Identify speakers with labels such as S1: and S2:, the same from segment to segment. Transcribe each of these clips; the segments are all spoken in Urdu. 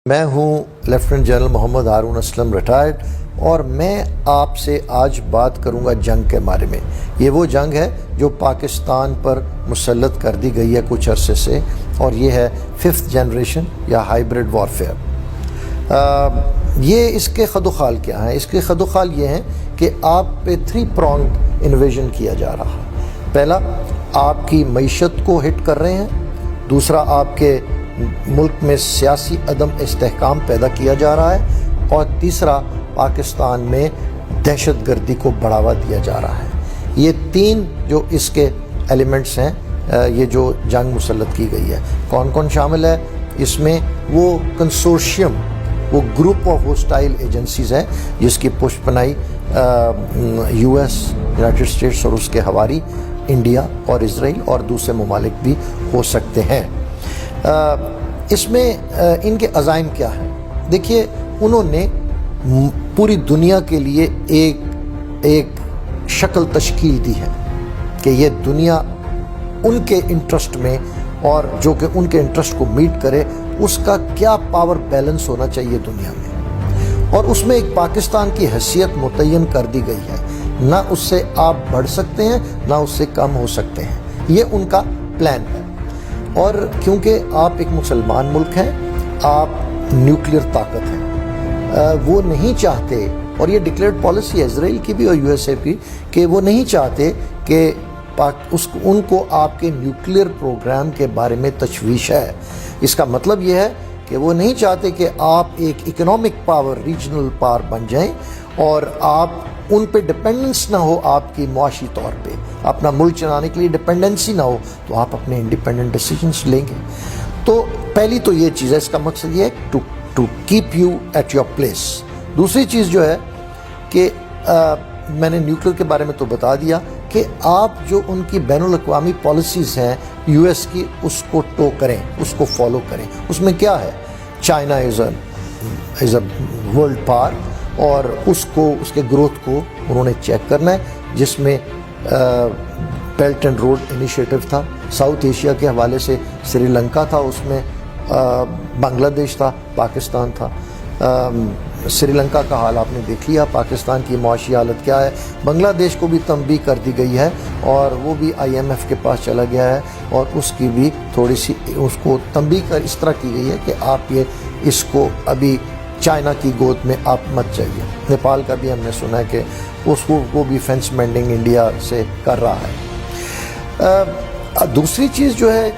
S1: میں ہوں لیفٹیننٹ جنرل محمد ہارون اسلم ریٹائرڈ، اور میں آپ سے آج بات کروں گا جنگ کے بارے میں۔ یہ وہ جنگ ہے جو پاکستان پر مسلط کر دی گئی ہے کچھ عرصے سے، اور یہ ہے 5th جنریشن یا ہائیبرڈ وارفیئر۔ یہ اس کے خد و خال کیا ہیں؟ اس کے خد و خال یہ ہیں کہ آپ پہ 3 pronged انویژن کیا جا رہا ہے۔ پہلا، آپ کی معیشت کو ہٹ کر رہے ہیں۔ دوسرا، آپ کے ملک میں سیاسی عدم استحکام پیدا کیا جا رہا ہے، اور تیسرا، پاکستان میں دہشت گردی کو بڑھاوا دیا جا رہا ہے۔ یہ 3 جو اس کے ایلیمنٹس ہیں، یہ جو جنگ مسلط کی گئی ہے۔ کون کون شامل ہے اس میں؟ وہ کنسورشیم، وہ گروپ آف ہوسٹائل ایجنسیز ہیں جس کی پشت پناہی US، یونائٹڈ اسٹیٹس اور اس کے حواری انڈیا اور اسرائیل اور دوسرے ممالک بھی ہو سکتے ہیں۔ اس میں ان کے عزائم کیا ہیں؟ دیکھیے، انہوں نے پوری دنیا کے لیے ایک شکل تشکیل دی ہے کہ یہ دنیا ان کے انٹرسٹ میں، اور جو کہ ان کے انٹرسٹ کو میٹ کرے، اس کا کیا پاور بیلنس ہونا چاہیے دنیا میں، اور اس میں ایک پاکستان کی حیثیت متعین کر دی گئی ہے۔ نہ اس سے آپ بڑھ سکتے ہیں، نہ اس سے کم ہو سکتے ہیں۔ یہ ان کا پلان ہے، اور کیونکہ آپ ایک مسلمان ملک ہیں، آپ نیوکلیئر طاقت ہیں، وہ نہیں چاہتے، اور یہ ڈکلیئرڈ پالیسی ہے اسرائیل کی بھی اور USA کی، کہ وہ نہیں چاہتے کہ ان کو آپ کے نیوکلیئر پروگرام کے بارے میں تشویش ہے۔ اس کا مطلب یہ ہے کہ وہ نہیں چاہتے کہ آپ ایک اکنامک پاور، ریجنل پاور بن جائیں، اور آپ ان پہ ڈپینڈنس نہ ہو، آپ کی معاشی طور پہ اپنا ملک چلانے کے لیے ڈپینڈنسی نہ ہو، تو آپ اپنے انڈیپینڈنٹ ڈیسیجنس لیں گے۔ تو پہلی تو یہ چیز ہے، اس کا مقصد یہ ہے to keep you at your place. دوسری چیز جو ہے کہ میں نے نیوکلیئر کے بارے میں تو بتا دیا کہ آپ جو ان کی بین الاقوامی پالیسیز ہیں US کی، اس کو ٹو کریں، اس کو فالو کریں۔ اس میں کیا ہے؟ China is a world power, اور اس کے گروتھ کو انہوں نے چیک کرنا ہے، جس میں بیلٹ اینڈ روڈ انیشیٹو تھا، ساؤتھ ایشیا کے حوالے سے سری لنکا تھا، اس میں بنگلہ دیش تھا، پاکستان تھا۔ سری لنکا کا حال آپ نے دیکھ لیا، پاکستان کی معاشی حالت کیا ہے۔ بنگلہ دیش کو بھی تنبیہ کر دی گئی ہے، اور وہ بھی IMF کے پاس چلا گیا ہے، اور اس کی بھی تھوڑی سی اس کو تنبیہ اس طرح کی گئی ہے کہ آپ اس کو ابھی چائنا کی گود میں آپ مت جائیے۔ نیپال کا بھی ہم نے سنا ہے کہ اس کو بھی فینس مینڈنگ انڈیا سے کر رہا ہے۔ دوسری چیز جو ہے،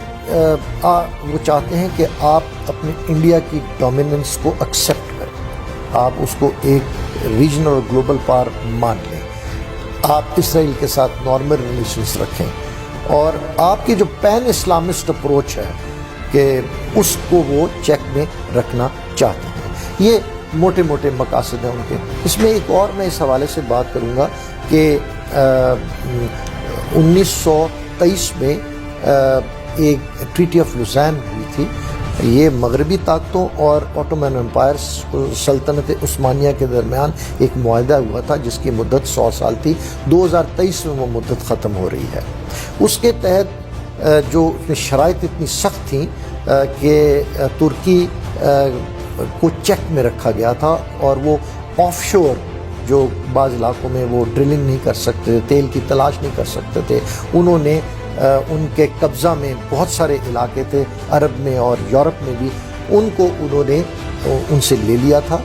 S1: وہ چاہتے ہیں کہ آپ اپنے انڈیا کی ڈومیننس کو ایکسیپٹ کریں، آپ اس کو ایک ریجنل اور گلوبل پاور مان لیں، آپ اسرائیل کے ساتھ نارمل ریلیشنز رکھیں، اور آپ کی جو پین اسلامسٹ اپروچ ہے کہ اس کو وہ چیک میں رکھنا چاہتے ہیں۔ یہ موٹے موٹے مقاصد ہیں ان کے۔ اس میں ایک اور میں اس حوالے سے بات کروں گا کہ 1923 میں ایک ٹریٹی آف لوزان ہوئی تھی۔ یہ مغربی طاقتوں اور آٹومن امپائر سلطنت عثمانیہ کے درمیان ایک معاہدہ ہوا تھا جس کی مدت 100 سال تھی۔ 2023 میں وہ مدت ختم ہو رہی ہے۔ اس کے تحت جو شرائط اتنی سخت تھیں کہ ترکی کو چیک میں رکھا گیا تھا، اور وہ آف شور جو بعض علاقوں میں وہ ڈرلنگ نہیں کر سکتے، تیل کی تلاش نہیں کر سکتے تھے، انہوں نے ان کے قبضہ میں بہت سارے علاقے تھے، عرب میں اور یورپ میں بھی، ان کو انہوں نے ان سے لے لیا تھا۔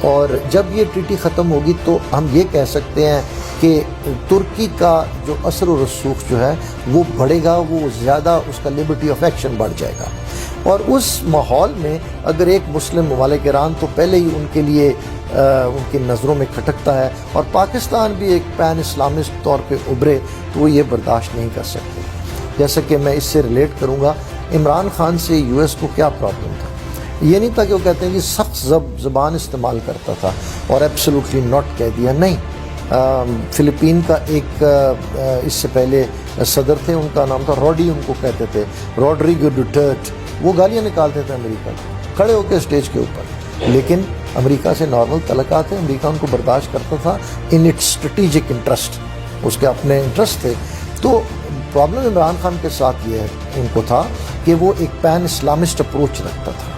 S1: اور جب یہ ٹریٹی ختم ہوگی تو ہم یہ کہہ سکتے ہیں کہ ترکی کا جو اثر و رسوخ جو ہے وہ بڑھے گا، وہ زیادہ اس کا لبرٹی آف ایکشن بڑھ جائے گا۔ اور اس ماحول میں اگر ایک مسلم ممالک ایران تو پہلے ہی ان کے لیے ان کی نظروں میں کھٹکتا ہے، اور پاکستان بھی ایک پین اسلامسٹ طور پہ ابھرے تو وہ یہ برداشت نہیں کر سکتے۔ جیسا کہ میں اس سے ریلیٹ کروں گا، عمران خان سے US کو کیا پرابلم تھا؟ یہ نہیں تھا کہ وہ کہتے ہیں کہ سخت زبان استعمال کرتا تھا اور ایبسولوٹلی ناٹ کہہ دیا، نہیں۔ فلپین کا ایک اس سے پہلے صدر تھے، ان کا نام تھا روڈی، ان کو کہتے تھے روڈریگو ڈوٹرٹ، وہ گالیاں نکالتے تھے امریکہ کو کھڑے ہو کے اسٹیج کے اوپر، لیکن امریکہ سے نارمل تعلقات ہیں، امریکہ ان کو برداشت کرتا تھا ان اٹس اسٹریٹجک انٹرسٹ، اس کے اپنے انٹرسٹ تھے۔ تو پرابلم عمران خان کے ساتھ یہ ان کو تھا کہ وہ ایک پین اسلامسٹ اپروچ رکھتا تھا،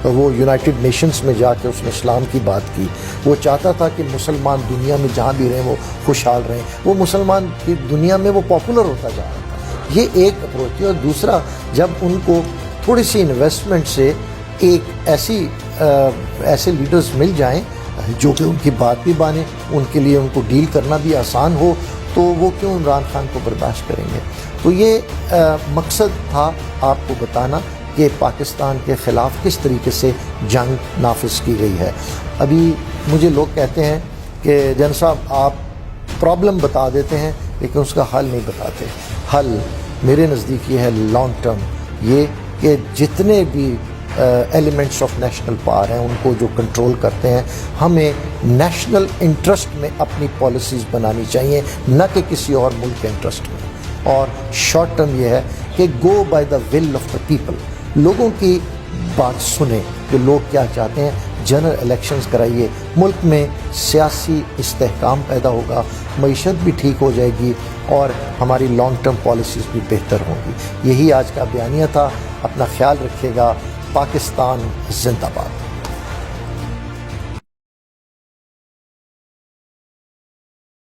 S1: وہ یونائٹڈ نیشنز میں جا کے اس نے اسلام کی بات کی. وہ چاہتا تھا کہ مسلمان دنیا میں جہاں بھی رہیں وہ خوشحال رہیں. وہ مسلمان کی دنیا میں وہ پاپولر ہوتا جا رہا تھا. یہ ایک اپروچ ہے. اور دوسرا, جب ان کو تھوڑی سی انویسٹمنٹ سے ایک ایسے لیڈرز مل جائیں جو کہ ان کی بات بھی مانیں, ان کے لیے ان کو ڈیل کرنا بھی آسان ہو, تو وہ کیوں عمران خان کو برداشت کریں گے. تو یہ مقصد تھا آپ کو بتانا کہ پاکستان کے خلاف کس طریقے سے جنگ نافذ کی گئی ہے. ابھی مجھے لوگ کہتے ہیں کہ جن صاحب آپ پرابلم بتا دیتے ہیں لیکن اس کا حل نہیں بتاتے. حل میرے نزدیک یہ ہے لانگ ٹرم, یہ کہ جتنے بھی ایلیمنٹس آف نیشنل پاور ہیں ان کو جو کنٹرول کرتے ہیں, ہمیں نیشنل انٹرسٹ میں اپنی پالیسیز بنانی چاہیے, نہ کہ کسی اور ملک کے انٹرسٹ میں. اور شارٹ ٹرم یہ ہے کہ go by the will of the people, لوگوں کی بات سنیں کہ لوگ کیا چاہتے ہیں. جنرل الیکشنز کرائیے, ملک میں سیاسی استحکام پیدا ہوگا, معیشت بھی ٹھیک ہو جائے گی اور ہماری لانگ ٹرم پالیسیز بھی بہتر ہوں گی. یہی آج کا بیانیہ تھا. اپنا خیال رکھیے گا. پاکستان زندہ باد.